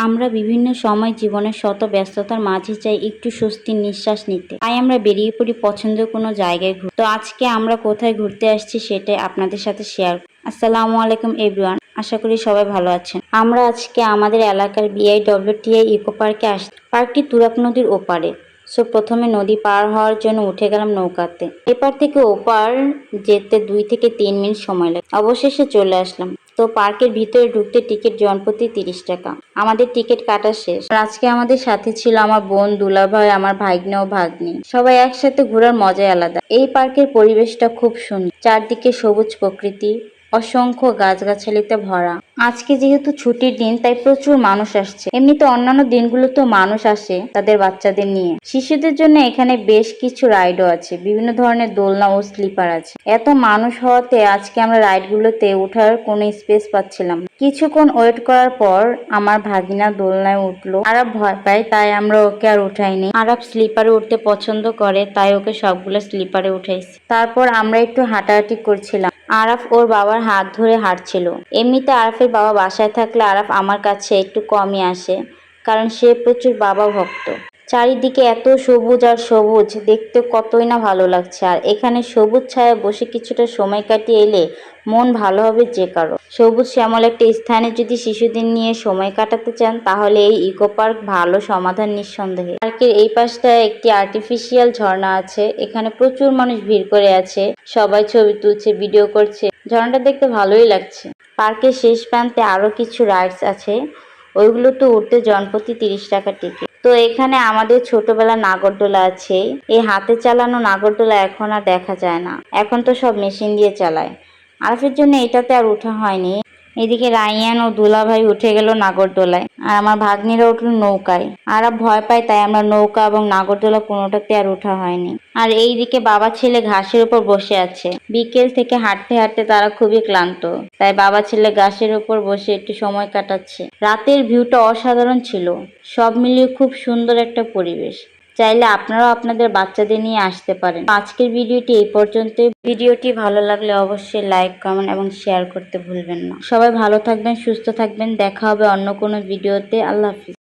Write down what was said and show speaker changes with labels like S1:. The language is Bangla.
S1: আমরা বিভিন্ন সময় জীবনের শত ব্যস্ততার মাঝে চাই একটু স্বস্তির নিঃশ্বাস নিতে। তাই আমরা বেরিয়ে পড়ি পছন্দের কোনো জায়গায় ঘুরতে। তো আজকে আমরা কোথায় ঘুরতে আসছি সেটাই আপনাদের সাথে শেয়ার। আসসালামু আলাইকুম এভরিওয়ান, আশা করি সবাই ভালো আছেন। আমরা আজকে আমাদের এলাকার BIWTI ইকো পার্কে আসছি। পার্কটি তুরাগ নদীর ওপারে। প্রথমে নদী পার হওয়ার জন্য উঠে গেলাম নৌকাতে। এপার থেকে ওপার যেতে 2 থেকে 3 মিনিট সময় লাগে। অবশেষে চলে আসলাম। তো পার্কের ভিতরে ঢুকতে টিকিট জনপ্রতি 30 টাকা। আমাদের টিকিট কাটা শেষ। আজকে আমাদের সাথে ছিল আমার বোন, দুলাভাই, আমার ভাগ্নে ও ভাগ্নি। সবাই একসাথে ঘোরার মজাই আলাদা। এই পার্কের পরিবেশটা খুব সুন্দর। চারদিকে সবুজ প্রকৃতি, অসংখ্য গাছগাছালিতে ভরা। আজকে যেহেতু ছুটির দিন তাই প্রচুর মানুষ আসছে। এমনিতে অন্যান্য দিনগুলোতেও মানুষ আসে তাদের বাচ্চাদের নিয়ে। শিশুদের জন্য এখানে বেশ কিছু রাইডও আছে, বিভিন্ন ধরনের দোলনা ও স্লিপার আছে। এত মানুষ হওয়াতে আজকে আমরা রাইডগুলোতে ওঠার কোনো স্পেস পাচ্ছিলাম না। কিছুক্ষণ ওয়েট করার পর আমার ভাগিনা দোলনায় উঠলো। আরাব ভয় পায় তাই আমরা ওকে আর উঠাইনি। আরাব স্লিপারে উঠতে পছন্দ করে তাই ওকে সবগুলো স্লিপারে উঠাইছি। তারপর আমরা একটু হাঁটাহাঁটি করছিলাম। আরাফ ওর বাবার হাত ধরে হাঁটছিল। এমনিতে আরাফের বাবা বাসায় থাকলে আরাফ আমার কাছে একটু কমই আসে, কারণ সে প্রচুর বাবা ভক্ত। চারিদিকে এত সবুজ আর সবুজ, দেখতে কতই না ভালো লাগছে। আর এখানে সবুজ ছায়া বসে কিছুটা সময় কাটিয়ে এলে মন ভালো হবে যে কারো। সবুজ শ্যামল একটা স্থানে যদি শিশুদের নিয়ে সময় কাটাতে চান তাহলে এই ইকো পার্ক ভালো সমাধান নিঃসন্দেহে। পার্কের এই পাশটায় একটি আর্টিফিশিয়াল ঝর্ণা আছে। এখানে প্রচুর মানুষ ভিড় করে আছে, সবাই ছবি তুলছে, ভিডিও করছে। ঝর্ণাটা দেখতে ভালোই লাগছে। পার্কের শেষ প্রান্তে আরো কিছু রাইডস আছে, ওইগুলো তো উঠতে জনপ্রতি 30 টাকা টিকিট। তো এখানে আমাদের ছোটবেলা নাগরদোলা আছে। এই হাতে চালানো নাগরদোলা এখন আর দেখা যায় না, এখন তো সব মেশিন দিয়ে চালায়। আরফের জন্য এটাতে আর ওঠা হয়নি। এদিকে রাইয়ান ও দুলাভাই উঠে গেল নাগরদোলায়, আর আমার ভাগ্নিরা উঠল নৌকায়। আর ভয় পায় তাই আমরা নৌকা এবং নাগরদোলা কোনোটাতে আর ওঠা হয়নি। আর এইদিকে বাবা ছেলে ঘাসের উপর বসে আছে। বিকেল থেকে হাঁটতে হাঁটতে তারা খুবই ক্লান্ত, তাই বাবা ছেলে ঘাসের উপর বসে একটু সময় কাটাচ্ছে। রাতের ভিউটা অসাধারণ ছিল। সব মিলিয়ে খুব সুন্দর একটা পরিবেশ। চাইলে আপনারাও আপনাদের বাচ্চাদের নিয়ে আসতে পারেন। আজকের ভিডিওটি এই পর্যন্ত। ভিডিওটি ভালো লাগলে অবশ্যই লাইক, কমেন্ট এবং শেয়ার করতে ভুলবেন না। সবাই ভালো থাকবেন, সুস্থ থাকবেন। দেখা হবে অন্য কোনো ভিডিওতে। আল্লাহ হাফিজ।